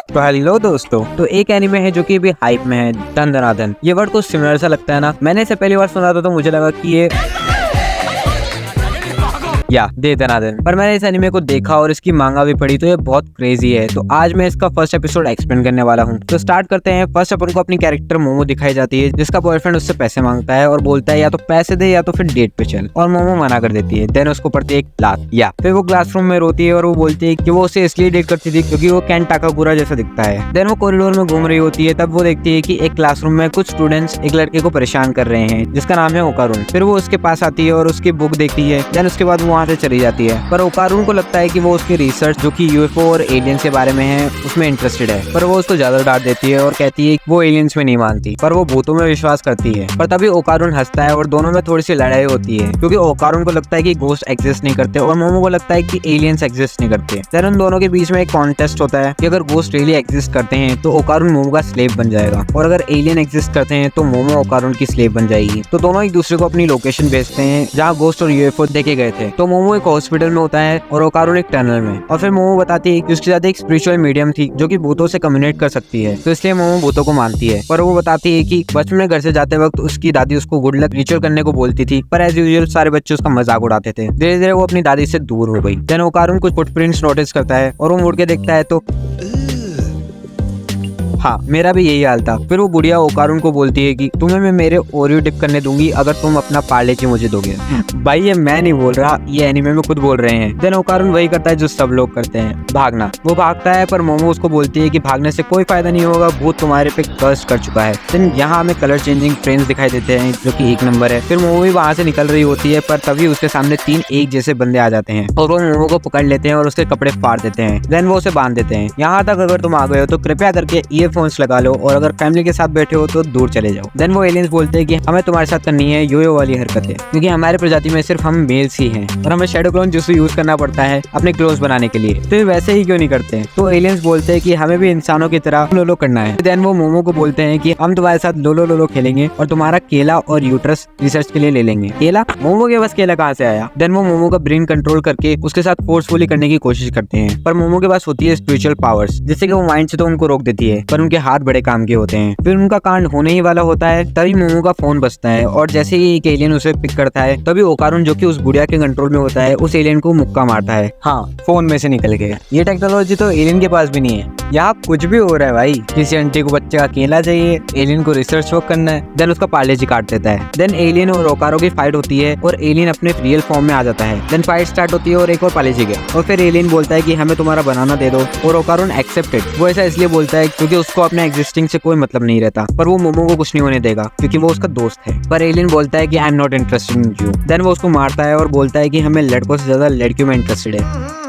तो हेलो दोस्तों, तो एक एनिमे है जो कि अभी हाइप में है, दन दनादन। ये वर्ड कुछ सिमिलर सा लगता है ना। मैंने इसे पहली बार सुना था तो मुझे लगा कि ये दे दनादन, पर मैंने इस एनिमे को देखा और इसकी मांगा भी पढ़ी तो ये बहुत क्रेजी है। तो आज मैं इसका फर्स्ट एपिसोड एक्सप्लेन करने वाला हूँ। तो स्टार्ट करते हैं। फर्स्ट अपन को अपनी कैरेक्टर मोमो दिखाई जाती है, जिसका बॉयफ्रेंड उससे पैसे मांगता है और बोलता है या तो पैसे दे या तो फिर डेट पे चल, और मोमो मना कर देती है। देन उसको पड़ती है एक लात। फिर वो क्लासरूम में रोती है और वो बोलती है कि वो उसे इसलिए डेट करती थी क्योंकि वो कैन टाकापुरा जैसा दिखता है। देन वो कॉरिडोर में घूम रही होती है, तब वो देखती है कि एक क्लासरूम में कुछ स्टूडेंट्स एक लड़के को परेशान कर रहे हैं जिसका नाम है ओकारुन। फिर वो उसके पास आती है और उसकी बुक देखती है। देन उसके बाद वो वहाँ से चली जाती है। पर ओकारुन को लगता है कि वो उसकी रिसर्च जो कि यूएफओ और एलियंस के बारे में है उसमें इंटरेस्टेड है, पर वो उसको ज्यादा डांट देती है और कहती है वो एलियंस में नहीं मानती, पर वो भूतों में विश्वास करती है। पर तभी ओकारुन हंसता है और दोनों में थोड़ी सी लड़ाई होती है क्योंकि ओकारुन को लगता है कि घोस्ट एग्जिस्ट नहीं करते और मोमो को लगता है कि एलियंस एग्जिस्ट नहीं करते। फिर उन दोनों के बीच में एक कॉन्टेस्ट होता है कि अगर घोस्ट रियली एग्जिस्ट करते हैं तो ओकारुन मोमो का स्लेव बन जाएगा, और अगर एलियन एग्जिस्ट करते हैं तो मोमो ओकारुन की स्लेव बन जाएगी। तो दोनों एक दूसरे को अपनी लोकेशन भेजते हैं जहाँ घोस्ट और यूएफओ देखे गए थे। तो मोमो एक हॉस्पिटल में होता है और ओकारुन एक टनल में। और फिर मोमो बताती है कि उसके साथ एक स्पिरिचुअल मीडियम थी जो कि भूतों से कम्युनिकेट कर सकती है, तो इसलिए मोमो भूतों को मानती है। पर वो बताती है कि बचपन में घर से जाते वक्त उसकी दादी उसको गुड लक रिचुअल करने को बोलती थी, पर एज यूजुअल सारे बच्चे उसका मजाक उड़ाते थे। धीरे धीरे वो अपनी दादी से दूर हो गई। देन ओकारुन कुछ फुटप्रिंट्स नोटिस करता है और वो मुड़ के देखता है तो हाँ, मेरा भी यही हाल था। फिर वो बुढ़िया ओकारुन को बोलती है कि तुम्हें मैं मेरे ओरियो डिप करने दूंगी अगर तुम अपना पार्ले-जी मुझे दोगे। भाई ये मैं नहीं बोल रहा, ये एनिमे में खुद बोल रहे हैं। देन ओकारुन वही करता है जो सब लोग करते हैं, भागना। वो भागता है पर मोमो उसको बोलती है कि भागने से कोई फायदा नहीं होगा, भूत तुम्हारे पे कर्स कर चुका है। देन यहाँ हमें कलर चेंजिंग फ्रेम्स दिखाई देते हैं जो कि एक नंबर है। फिर मोमो भी वहाँ से निकल रही होती है, पर तभी उसके सामने 3 एक जैसे बंदे आ जाते हैं और वो मोमो को पकड़ लेते हैं और उसके कपड़े फाड़ देते हैं। देन वो उसे बांध देते हैं। यहाँ तक अगर तुम आ गए हो तो कृपया करके ईयरफोन्स लगा लो, और अगर फैमिली के साथ बैठे हो तो दूर चले जाओ। देन वो एलियंस बोलते हैं कि हमें तुम्हारे साथ करनी है योयो वाली हरकतें, क्योंकि हमारे प्रजाति में सिर्फ हम मेल्स ही हैं और हमें शैडो क्लोन जिसको यूज करना पड़ता है अपने क्लोज बनाने के लिए, तो वैसे ही क्यों नहीं करते। तो एलियंस बोलते हैं कि हमें भी इंसानों की तरह लोलो करना है। देन वो मोमो को बोलते हैं कि हम तुम्हारे साथ लोलो लोलो खेलेंगे और तुम्हारा केला और यूट्रस रिसर्च के लिए ले लेंगे। केला? मोमो के पास केला कहाँ से आया? देन वो मोमो का ब्रेन कंट्रोल करके उसके साथ फोर्सफुली करने की कोशिश करते हैं, पर मोमो के पास होती है स्पिरिचुअल पावर्स, जिससे कि वो माइंड से तो उनको रोक देती है, पर उनके हाथ बड़े काम के होते हैं। फिर उनका कांड होने ही वाला होता है, तभी मोमो का फोन बजता है और जैसे ही एक एलियन उसे पिक करता है तभी ओकारुन जो कि उस बुढ़िया के कंट्रोल में होता है उस एलियन को मुक्का मारता है। हाँ, फोन में से निकल गया। ये टेक्नोलॉजी तो एलियन के पास भी नहीं है। यहाँ कुछ भी हो रहा है भाई। किसी आंटी को बच्चे का केला चाहिए, एलियन को रिसर्च वर्क करना है, देन उसका पार्ले-जी काट देता है। देन एलियन और ओकारो की फाइट होती है और एलियन अपने रियल फॉर्म में आ जाता है। देन फाइट स्टार्ट होती है और एक और पार्ले-जी गया, और फिर एलियन बोलता है कि हमें तुम्हारा बनाना दे दो, और ओकारुन एक्सेप्टेड। वो ऐसा इसलिए बोलता है क्योंकि उसको अपने एग्जिस्टिंग से कोई मतलब नहीं रहता, पर वो मोमो को कुछ नहीं होने देगा क्योंकि वो उसका दोस्त है। पर एलियन बोलता है कि I am not interested in you. Then वो उसको मारता है और बोलता है कि हमें लड़कों से ज्यादा लड़कियों में इंटरेस्टेड है।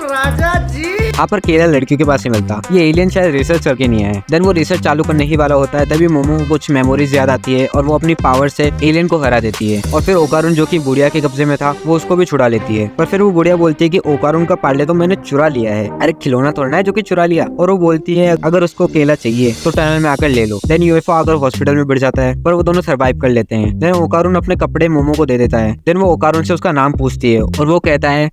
राजा जी, यहाँ पर केला लड़कियों के पास नहीं मिलता। ये एलियन शायद रिसर्च करके नहीं आया। देन वो रिसर्च चालू करने ही वाला होता है, तभी मोमो को कुछ मेमोरीज याद आती है और वो अपनी पावर से एलियन को हरा देती है। और फिर ओकारुन जो कि बुढ़िया के कब्जे में था वो उसको भी छुड़ा लेती है। पर फिर वो बुढ़िया बोलती है कि ओकारुन का पार्ले तो मैंने चुरा लिया है। अरे खिलौना थोड़ा है जो कि चुरा लिया। और वो बोलती है अगर उसको केला चाहिए तो टनल में आकर ले लो। देन यूएफओ आकर हॉस्पिटल में बढ़ जाता है, पर वो दोनों सर्वाइव कर लेते हैं। देन ओकारुन अपने कपड़े मोमो को दे देता है। देन वो ओकारुन से उसका नाम पूछती है और वो कहता है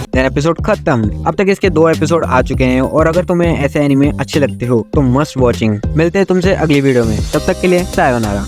देन एपिसोड खत्म। अब तक इसके 2 एपिसोड आ चुके हैं, और अगर तुम्हें ऐसे एनिमे अच्छे लगते हो तो मस्ट वॉचिंग। मिलते हैं तुमसे अगली वीडियो में, तब तक के लिए सायोनारा।